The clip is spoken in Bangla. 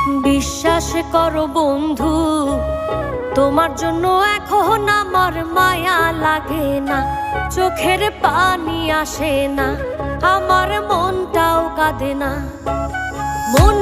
বিশ্বাস করো বন্ধু, তোমার জন্য এখন আমার মায়া লাগে না, চোখের পানি আসে না, আমার মনটাও কাঁদে না। মন